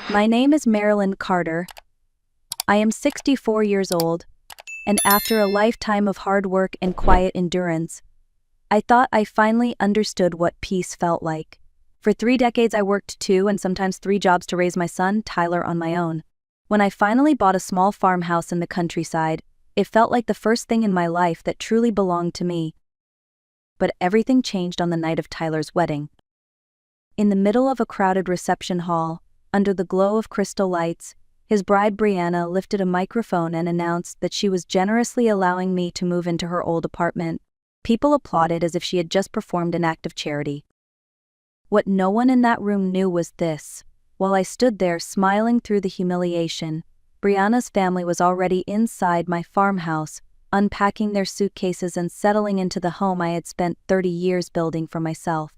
My name is Marilyn Carter. I am 64 years old, and after a lifetime of hard work and quiet endurance, I thought I finally understood what peace felt like. For 3 decades I worked 2 and sometimes 3 jobs to raise my son, Tyler, on my own. When I finally bought a small farmhouse in the countryside, it felt like the first thing in my life that truly belonged to me. But everything changed on the night of Tyler's wedding. In the middle of a crowded reception hall, under the glow of crystal lights, his bride Brianna lifted a microphone and announced that she was generously allowing me to move into her old apartment. People applauded as if she had just performed an act of charity. What no one in that room knew was this: while I stood there smiling through the humiliation, Brianna's family was already inside my farmhouse, unpacking their suitcases and settling into the home I had spent 30 years building for myself.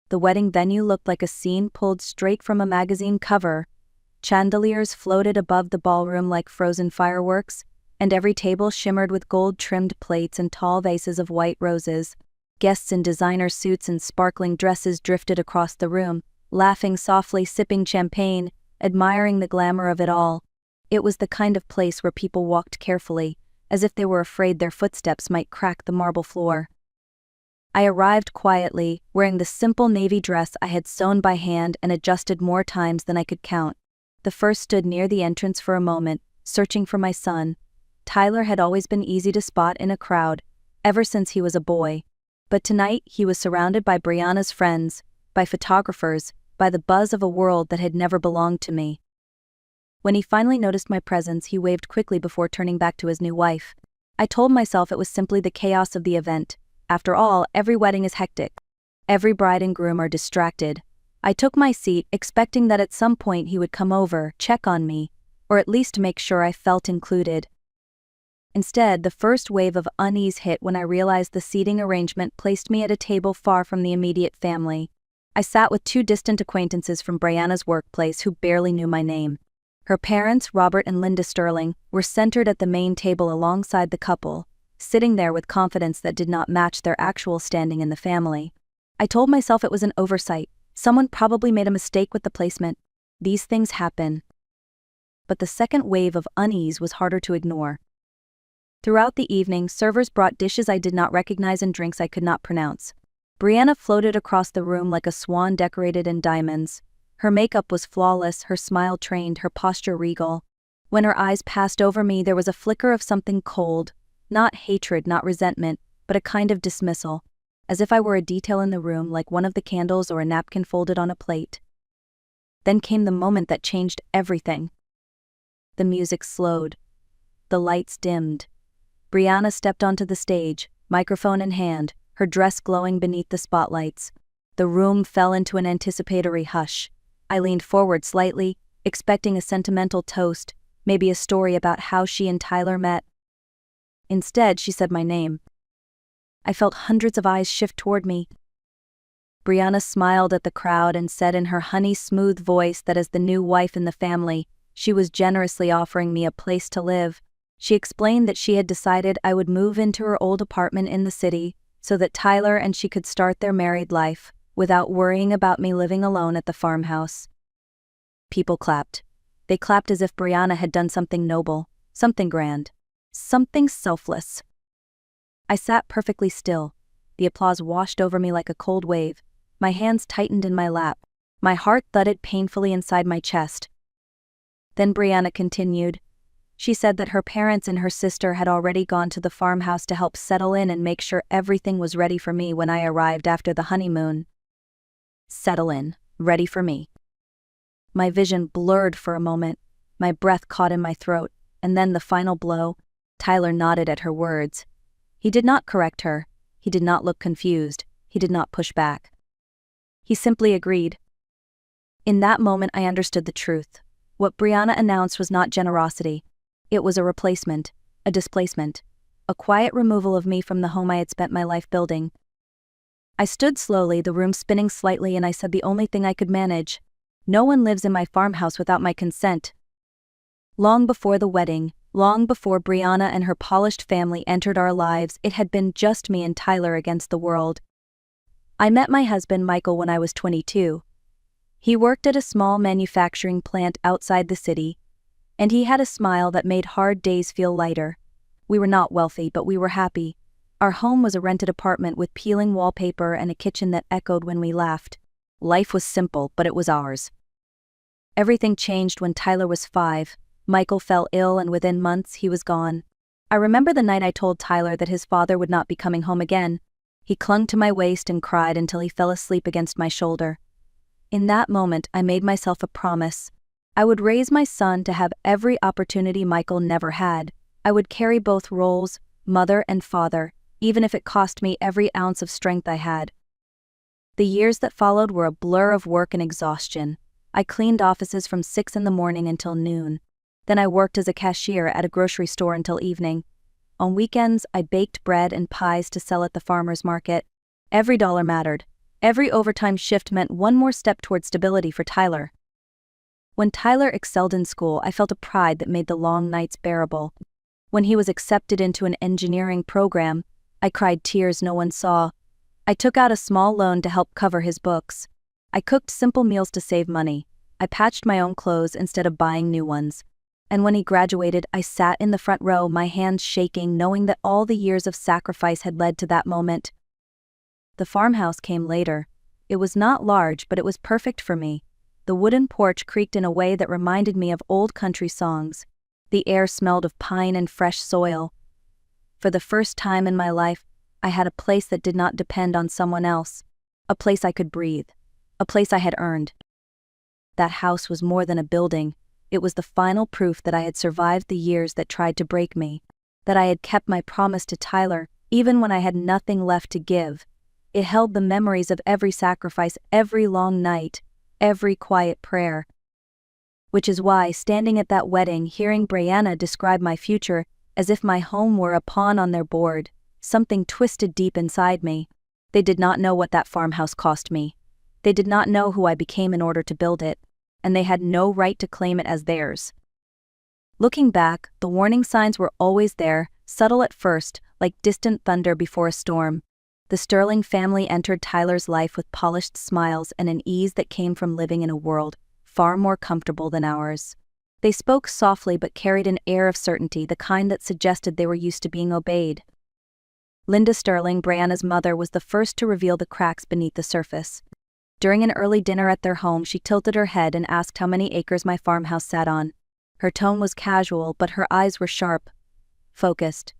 The wedding venue looked like a scene pulled straight from a magazine cover. Chandeliers floated above the ballroom like frozen fireworks, and every table shimmered with gold-trimmed plates and tall vases of white roses. Guests in designer suits and sparkling dresses drifted across the room, laughing softly, sipping champagne, admiring the glamour of it all. It was the kind of place where people walked carefully, as if they were afraid their footsteps might crack the marble floor. I arrived quietly, wearing the simple navy dress I had sewn by hand and adjusted more times than I could count. The first stood near the entrance for a moment, searching for my son. Tyler had always been easy to spot in a crowd, ever since he was a boy. But tonight he was surrounded by Brianna's friends, by photographers, by the buzz of a world that had never belonged to me. When he finally noticed my presence, he waved quickly before turning back to his new wife. I told myself it was simply the chaos of the event. After all, every wedding is hectic. Every bride and groom are distracted. I took my seat, expecting that at some point he would come over, check on me, or at least make sure I felt included. Instead, the first wave of unease hit when I realized the seating arrangement placed me at a table far from the immediate family. I sat with 2 distant acquaintances from Brianna's workplace who barely knew my name. Her parents, Robert and Linda Sterling, were centered at the main table alongside the couple, sitting there with confidence that did not match their actual standing in the family. I told myself it was an oversight. Someone probably made a mistake with the placement. These things happen. But the second wave of unease was harder to ignore. Throughout the evening, servers brought dishes I did not recognize and drinks I could not pronounce. Brianna floated across the room like a swan decorated in diamonds. Her makeup was flawless, her smile trained, her posture regal. When her eyes passed over me, there was a flicker of something cold. Not hatred, not resentment, but a kind of dismissal, as if I were a detail in the room, like one of the candles or a napkin folded on a plate. Then came the moment that changed everything. The music slowed. The lights dimmed. Brianna stepped onto the stage, microphone in hand, her dress glowing beneath the spotlights. The room fell into an anticipatory hush. I leaned forward slightly, expecting a sentimental toast, maybe a story about how she and Tyler met. Instead, she said my name. I felt hundreds of eyes shift toward me. Brianna smiled at the crowd and said in her honey-smooth voice that as the new wife in the family, she was generously offering me a place to live. She explained that she had decided I would move into her old apartment in the city so that Tyler and she could start their married life without worrying about me living alone at the farmhouse. People clapped. They clapped as if Brianna had done something noble, something grand. Something selfless. I sat perfectly still. The applause washed over me like a cold wave. My hands tightened in my lap. My heart thudded painfully inside my chest. Then Brianna continued. She said that her parents and her sister had already gone to the farmhouse to help settle in and make sure everything was ready for me when I arrived after the honeymoon. Settle in, ready for me. My vision blurred for a moment. My breath caught in my throat, and then the final blow. Tyler nodded at her words. He did not correct her. He did not look confused. He did not push back. He simply agreed. In that moment, I understood the truth. What Brianna announced was not generosity. It was a replacement, a displacement, a quiet removal of me from the home I had spent my life building. I stood slowly, the room spinning slightly, and I said the only thing I could manage. No one lives in my farmhouse without my consent. Long before the wedding, long before Brianna and her polished family entered our lives, it had been just me and Tyler against the world. I met my husband Michael when I was 22. He worked at a small manufacturing plant outside the city, and he had a smile that made hard days feel lighter. We were not wealthy, but we were happy. Our home was a rented apartment with peeling wallpaper and a kitchen that echoed when we laughed. Life was simple, but it was ours. Everything changed when Tyler was 5. Michael fell ill, and within months he was gone. I remember the night I told Tyler that his father would not be coming home again. He clung to my waist and cried until he fell asleep against my shoulder. In that moment, I made myself a promise. I would raise my son to have every opportunity Michael never had. I would carry both roles, mother and father, even if it cost me every ounce of strength I had. The years that followed were a blur of work and exhaustion. I cleaned offices from 6 in the morning until noon. Then I worked as a cashier at a grocery store until evening. On weekends, I baked bread and pies to sell at the farmer's market. Every dollar mattered. Every overtime shift meant one more step toward stability for Tyler. When Tyler excelled in school, I felt a pride that made the long nights bearable. When he was accepted into an engineering program, I cried tears no one saw. I took out a small loan to help cover his books. I cooked simple meals to save money. I patched my own clothes instead of buying new ones. And when he graduated, I sat in the front row, my hands shaking, knowing that all the years of sacrifice had led to that moment. The farmhouse came later. It was not large, but it was perfect for me. The wooden porch creaked in a way that reminded me of old country songs. The air smelled of pine and fresh soil. For the first time in my life, I had a place that did not depend on someone else. A place I could breathe. A place I had earned. That house was more than a building. It was the final proof that I had survived the years that tried to break me. That I had kept my promise to Tyler, even when I had nothing left to give. It held the memories of every sacrifice, every long night, every quiet prayer. Which is why, standing at that wedding, hearing Brianna describe my future as if my home were a pawn on their board, something twisted deep inside me. They did not know what that farmhouse cost me. They did not know who I became in order to build it, and they had no right to claim it as theirs. Looking back, the warning signs were always there, subtle at first, like distant thunder before a storm. The Sterling family entered Tyler's life with polished smiles and an ease that came from living in a world far more comfortable than ours. They spoke softly but carried an air of certainty, the kind that suggested they were used to being obeyed. Linda Sterling, Brianna's mother, was the first to reveal the cracks beneath the surface. During an early dinner at their home, she tilted her head and asked how many acres my farmhouse sat on. Her tone was casual, but her eyes were sharp, focused.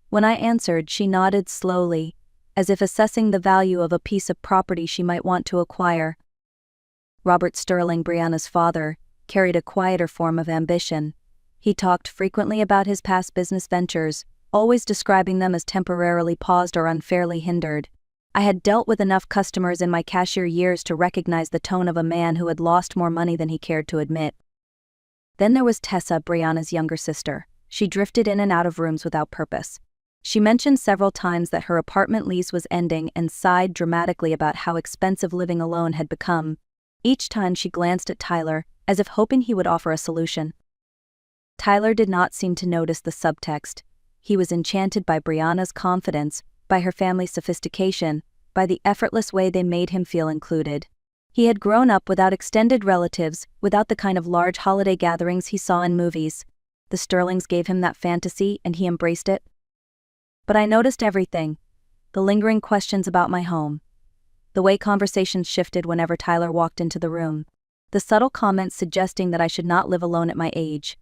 When I answered, she nodded slowly, as if assessing the value of a piece of property she might want to acquire. Robert Sterling, Brianna's father, carried a quieter form of ambition. He talked frequently about his past business ventures, always describing them as temporarily paused or unfairly hindered. I had dealt with enough customers in my cashier years to recognize the tone of a man who had lost more money than he cared to admit. Then there was Tessa, Brianna's younger sister. She drifted in and out of rooms without purpose. She mentioned several times that her apartment lease was ending and sighed dramatically about how expensive living alone had become. Each time she glanced at Tyler, as if hoping he would offer a solution. Tyler did not seem to notice the subtext. He was enchanted by Brianna's confidence, by her family's sophistication, by the effortless way they made him feel included. He had grown up without extended relatives, without the kind of large holiday gatherings he saw in movies. The Sterlings gave him that fantasy, and he embraced it. But I noticed everything. The lingering questions about my home. The way conversations shifted whenever Tyler walked into the room. The subtle comments suggesting that I should not live alone at my age.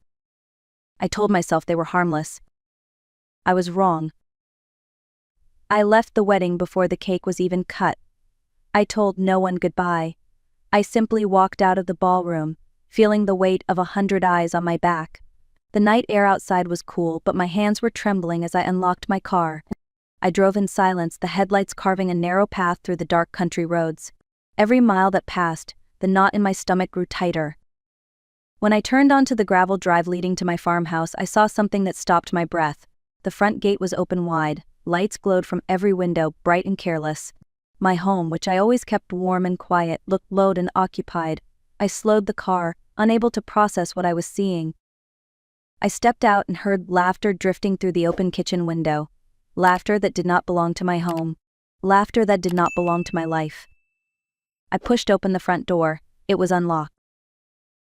I told myself they were harmless. I was wrong. I left the wedding before the cake was even cut. I told no one goodbye. I simply walked out of the ballroom, feeling the weight of 100 eyes on my back. The night air outside was cool, but my hands were trembling as I unlocked my car. I drove in silence, the headlights carving a narrow path through the dark country roads. Every mile that passed, the knot in my stomach grew tighter. When I turned onto the gravel drive leading to my farmhouse, I saw something that stopped my breath. The front gate was open wide, lights glowed from every window, bright and careless. My home, which I always kept warm and quiet, looked low and occupied. I slowed the car, unable to process what I was seeing. I stepped out and heard laughter drifting through the open kitchen window. Laughter that did not belong to my home. Laughter that did not belong to my life. I pushed open the front door. It was unlocked.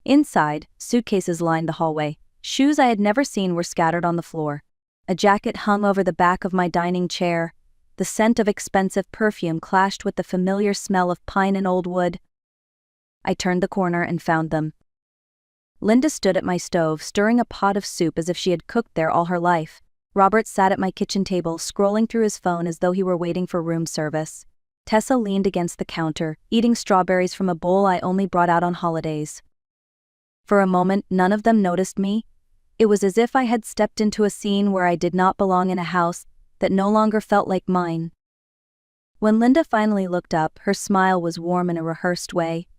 Inside, suitcases lined the hallway. Shoes I had never seen were scattered on the floor. A jacket hung over the back of my dining chair. The scent of expensive perfume clashed with the familiar smell of pine and old wood. I turned the corner and found them. Linda stood at my stove, stirring a pot of soup as if she had cooked there all her life. Robert sat at my kitchen table, scrolling through his phone as though he were waiting for room service. Tessa leaned against the counter, eating strawberries from a bowl I only brought out on holidays. For a moment, none of them noticed me. It was as if I had stepped into a scene where I did not belong, in a house that no longer felt like mine. When Linda finally looked up, her smile was warm in a rehearsed way.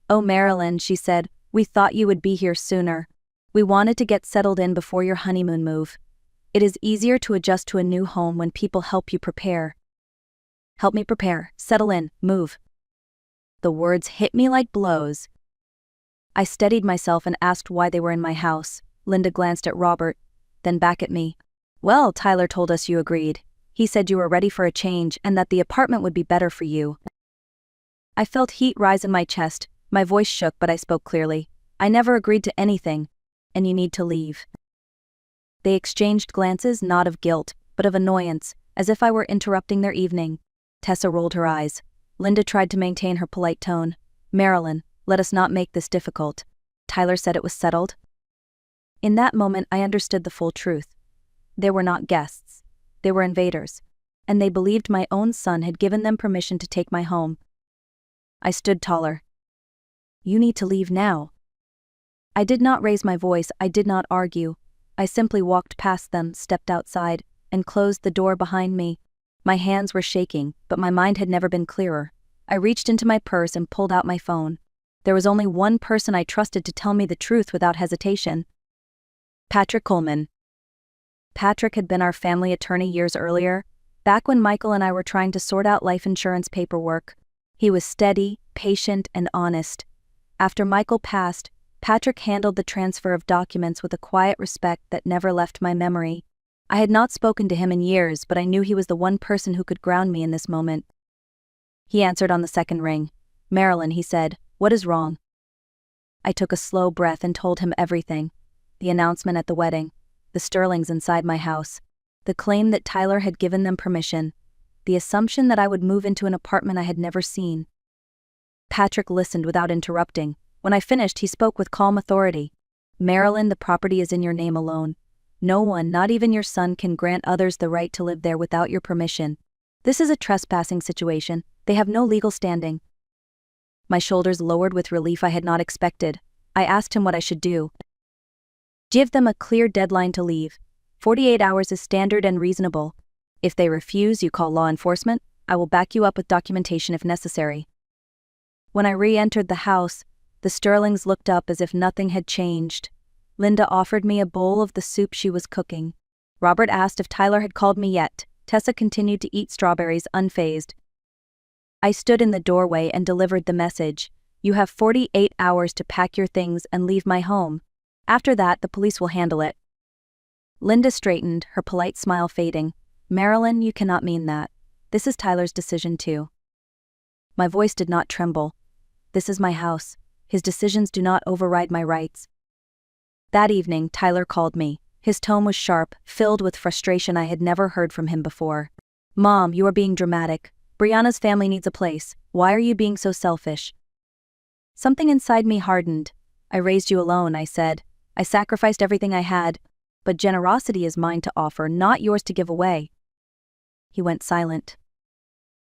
"Oh, Marilyn," she said, "we thought you would be here sooner. We wanted to get settled in before your honeymoon move. It is easier to adjust to a new home when people help you prepare." Help me prepare, settle in, move. The words hit me like blows. I steadied myself and asked why they were in my house. Linda glanced at Robert, then back at me. "Well, Tyler told us you agreed. He said you were ready for a change and that the apartment would be better for you." I felt heat rise in my chest. My voice shook, but I spoke clearly. "I never agreed to anything, and you need to leave." They exchanged glances, not of guilt, but of annoyance, as if I were interrupting their evening. Tessa rolled her eyes. Linda tried to maintain her polite tone. "Marilyn, let us not make this difficult. Tyler said it was settled." In that moment, I understood the full truth. They were not guests. They were invaders, and they believed my own son had given them permission to take my home. I stood taller. "You need to leave now." I did not raise my voice, I did not argue. I simply walked past them, stepped outside, and closed the door behind me. My hands were shaking, but my mind had never been clearer. I reached into my purse and pulled out my phone. There was only one person I trusted to tell me the truth without hesitation. Patrick Coleman. Patrick had been our family attorney years earlier, back when Michael and I were trying to sort out life insurance paperwork. He was steady, patient, and honest. After Michael passed, Patrick handled the transfer of documents with a quiet respect that never left my memory. I had not spoken to him in years, but I knew he was the one person who could ground me in this moment. He answered on the second ring. "Marilyn," he said, "what is wrong?" I took a slow breath and told him everything. The announcement at the wedding, the Sterlings inside my house, the claim that Tyler had given them permission, the assumption that I would move into an apartment I had never seen. Patrick listened without interrupting. When I finished, he spoke with calm authority. "Marilyn, the property is in your name alone. No one, not even your son, can grant others the right to live there without your permission. This is a trespassing situation. They have no legal standing." My shoulders lowered with relief I had not expected. I asked him what I should do. "Give them a clear deadline to leave. 48 hours is standard and reasonable. If they refuse, you call law enforcement. I will back you up with documentation if necessary." When I re-entered the house, the Sterlings looked up as if nothing had changed. Linda offered me a bowl of the soup she was cooking. Robert asked if Tyler had called me yet. Tessa continued to eat strawberries, unfazed. I stood in the doorway and delivered the message. "You have 48 hours to pack your things and leave my home. After that, the police will handle it." Linda straightened, her polite smile fading. "Marilyn, you cannot mean that. This is Tyler's decision too." My voice did not tremble. "This is my house. His decisions do not override my rights." That evening, Tyler called me. His tone was sharp, filled with frustration I had never heard from him before. "Mom, you are being dramatic. Brianna's family needs a place. Why are you being so selfish?" Something inside me hardened. "I raised you alone," I said. "I sacrificed everything I had, but generosity is mine to offer, not yours to give away." He went silent.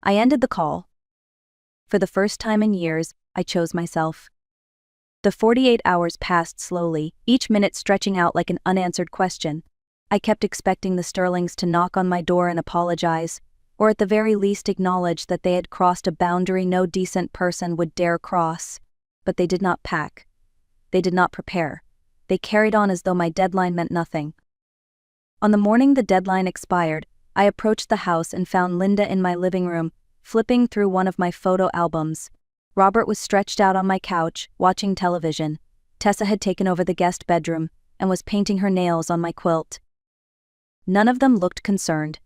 I ended the call. For the first time in years, I chose myself. The 48 hours passed slowly, each minute stretching out like an unanswered question. I kept expecting the Sterlings to knock on my door and apologize, or at the very least acknowledge that they had crossed a boundary no decent person would dare cross. But they did not pack. They did not prepare. They carried on as though my deadline meant nothing. On the morning the deadline expired, I approached the house and found Linda in my living room, flipping through one of my photo albums. Robert was stretched out on my couch, watching television. Tessa had taken over the guest bedroom and was painting her nails on my quilt. None of them looked concerned.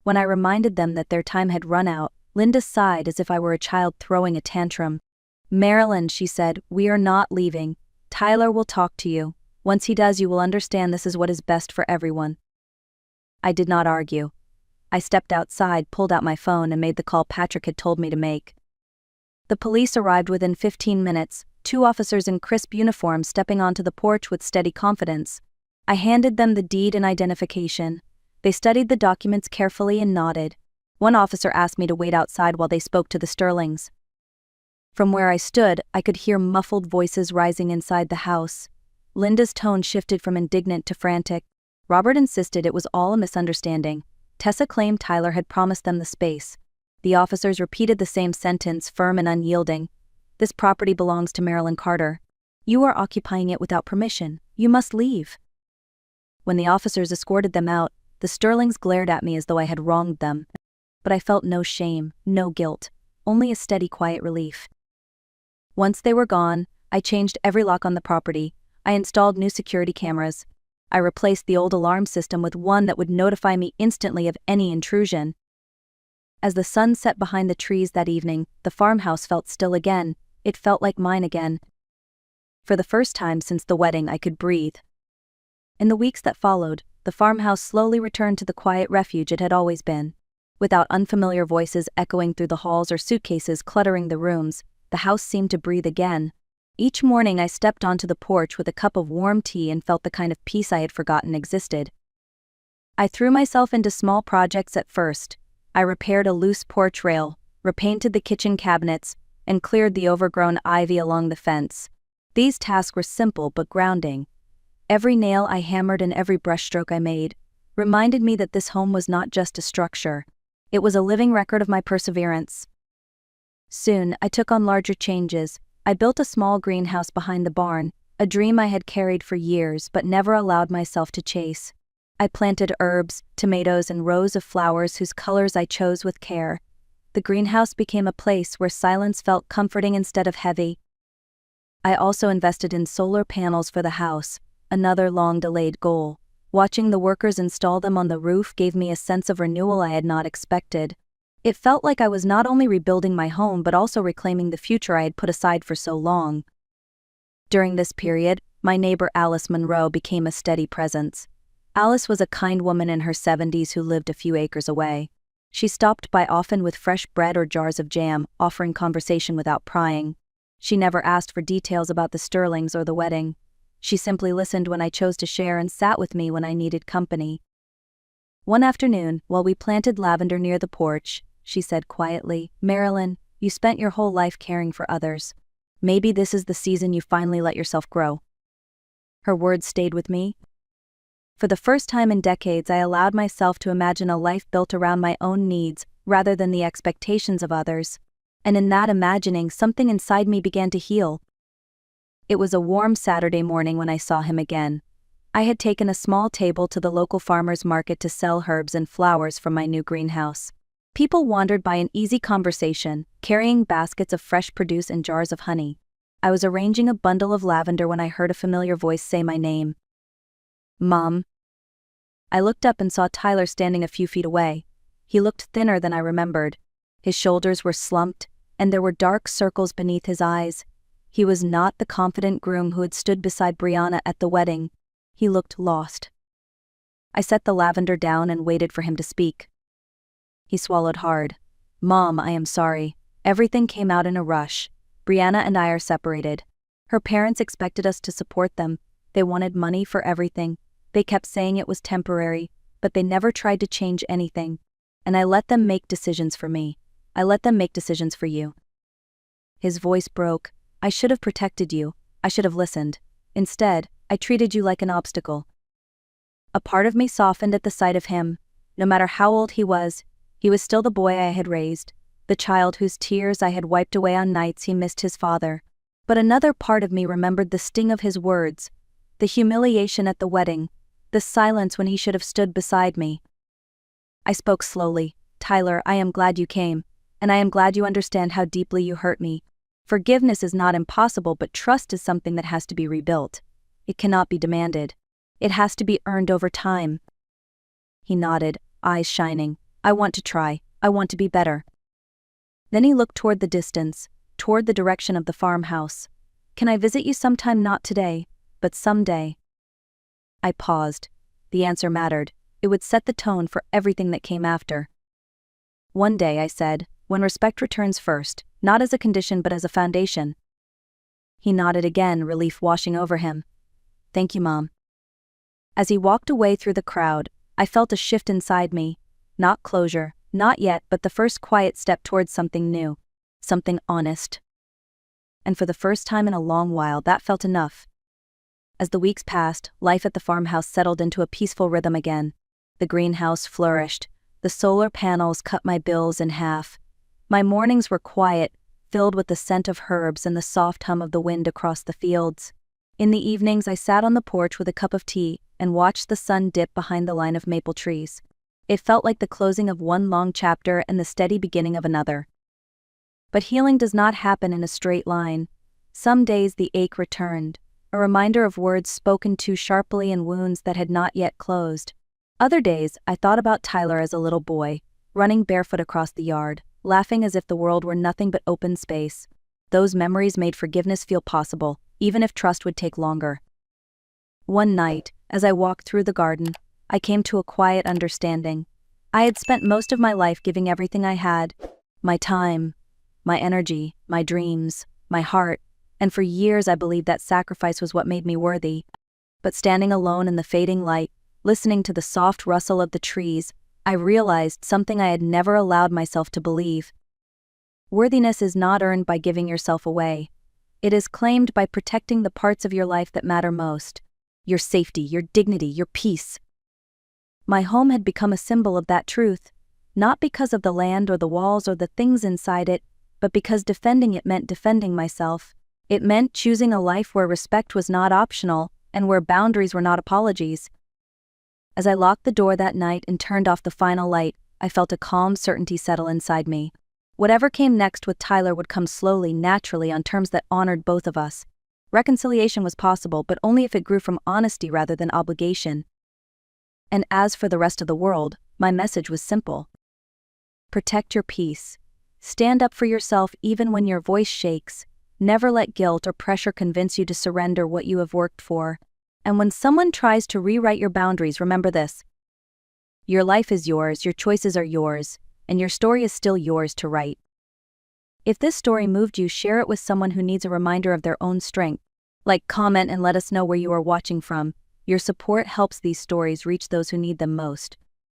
When I reminded them that their time had run out, Linda sighed as if I were a child throwing a tantrum. "Marilyn," she said, "we are not leaving. Tyler will talk to you. Once he does, you will understand this is what is best for everyone." I did not argue. I stepped outside, pulled out my phone, and made the call Patrick had told me to make. The police arrived within 15 minutes, 2 officers in crisp uniforms stepping onto the porch with steady confidence. I handed them the deed and identification. They studied the documents carefully and nodded. One officer asked me to wait outside while they spoke to the Sterlings. From where I stood, I could hear muffled voices rising inside the house. Linda's tone shifted from indignant to frantic. Robert insisted it was all a misunderstanding. Tessa claimed Tyler had promised them the space. The officers repeated the same sentence, firm and unyielding. "This property belongs to Marilyn Carter. You are occupying it without permission. You must leave." When the officers escorted them out, the Sterlings glared at me as though I had wronged them. But I felt no shame, no guilt, only a steady, quiet relief. Once they were gone, I changed every lock on the property. I installed new security cameras. I replaced the old alarm system with one that would notify me instantly of any intrusion. As the sun set behind the trees that evening, the farmhouse felt still again. It felt like mine again. For the first time since the wedding, I could breathe. In the weeks that followed, the farmhouse slowly returned to the quiet refuge it had always been. Without unfamiliar voices echoing through the halls or suitcases cluttering the rooms, the house seemed to breathe again. Each morning I stepped onto the porch with a cup of warm tea and felt the kind of peace I had forgotten existed. I threw myself into small projects at first. I repaired a loose porch rail, repainted the kitchen cabinets, and cleared the overgrown ivy along the fence. These tasks were simple but grounding. Every nail I hammered and every brushstroke I made reminded me that this home was not just a structure. It was a living record of my perseverance. Soon, I took on larger changes. I built a small greenhouse behind the barn, a dream I had carried for years but never allowed myself to chase. I planted herbs, tomatoes, and rows of flowers whose colors I chose with care. The greenhouse became a place where silence felt comforting instead of heavy. I also invested in solar panels for the house, another long-delayed goal. Watching the workers install them on the roof gave me a sense of renewal I had not expected. It felt like I was not only rebuilding my home but also reclaiming the future I had put aside for so long. During this period, my neighbor Alice Monroe became a steady presence. Alice was a kind woman in her 70s who lived a few acres away. She stopped by often with fresh bread or jars of jam, offering conversation without prying. She never asked for details about the Sterlings or the wedding. She simply listened when I chose to share and sat with me when I needed company. One afternoon, while we planted lavender near the porch, she said quietly, "Marilyn, you spent your whole life caring for others. Maybe this is the season you finally let yourself grow." Her words stayed with me. For the first time in decades, I allowed myself to imagine a life built around my own needs rather than the expectations of others. And in that imagining, something inside me began to heal. It was a warm Saturday morning when I saw him again. I had taken a small table to the local farmer's market to sell herbs and flowers from my new greenhouse. People wandered by in easy conversation, carrying baskets of fresh produce and jars of honey. I was arranging a bundle of lavender when I heard a familiar voice say my name. "Mom." I looked up and saw Tyler standing a few feet away. He looked thinner than I remembered. His shoulders were slumped, and there were dark circles beneath his eyes. He was not the confident groom who had stood beside Brianna at the wedding. He looked lost. I set the lavender down and waited for him to speak. He swallowed hard. "Mom, I am sorry. Everything came out in a rush. Brianna and I are separated. Her parents expected us to support them. They wanted money for everything. They kept saying it was temporary, but they never tried to change anything. And I let them make decisions for me. I let them make decisions for you." His voice broke. "I should have protected you. I should have listened. Instead, I treated you like an obstacle." A part of me softened at the sight of him. No matter how old he was still the boy I had raised, the child whose tears I had wiped away on nights he missed his father. But another part of me remembered the sting of his words, the humiliation at the wedding, the silence when he should have stood beside me. I spoke slowly. "Tyler, I am glad you came, and I am glad you understand how deeply you hurt me. Forgiveness is not impossible, but trust is something that has to be rebuilt. It cannot be demanded. It has to be earned over time." He nodded, eyes shining. "I want to try. I want to be better." Then he looked toward the distance, toward the direction of the farmhouse. "Can I visit you sometime? Not today, but someday." I paused. The answer mattered. It would set the tone for everything that came after. "One day," I said, "when respect returns first, not as a condition but as a foundation." He nodded again, relief washing over him. "Thank you, Mom." As he walked away through the crowd, I felt a shift inside me. Not closure, not yet, but the first quiet step towards something new. Something honest. And for the first time in a long while, that felt enough. As the weeks passed, life at the farmhouse settled into a peaceful rhythm again. The greenhouse flourished. The solar panels cut my bills in half. My mornings were quiet, filled with the scent of herbs and the soft hum of the wind across the fields. In the evenings, I sat on the porch with a cup of tea and watched the sun dip behind the line of maple trees. It felt like the closing of one long chapter and the steady beginning of another. But healing does not happen in a straight line. Some days the ache returned, a reminder of words spoken too sharply and wounds that had not yet closed. Other days, I thought about Tyler as a little boy, running barefoot across the yard, laughing as if the world were nothing but open space. Those memories made forgiveness feel possible, even if trust would take longer. One night, as I walked through the garden, I came to a quiet understanding. I had spent most of my life giving everything I had, my time, my energy, my dreams, my heart, and for years I believed that sacrifice was what made me worthy. But standing alone in the fading light, listening to the soft rustle of the trees, I realized something I had never allowed myself to believe. Worthiness is not earned by giving yourself away. It is claimed by protecting the parts of your life that matter most. Your safety, your dignity, your peace. My home had become a symbol of that truth, not because of the land or the walls or the things inside it, but because defending it meant defending myself. It meant choosing a life where respect was not optional and where boundaries were not apologies. As I locked the door that night and turned off the final light, I felt a calm certainty settle inside me. Whatever came next with Tyler would come slowly, naturally, on terms that honored both of us. Reconciliation was possible, but only if it grew from honesty rather than obligation. And as for the rest of the world, my message was simple. Protect your peace. Stand up for yourself even when your voice shakes. Never let guilt or pressure convince you to surrender what you have worked for. And when someone tries to rewrite your boundaries, remember this. Your life is yours, your choices are yours, and your story is still yours to write. If this story moved you, share it with someone who needs a reminder of their own strength. Like, comment, and let us know where you are watching from. Your support helps these stories reach those who need them most.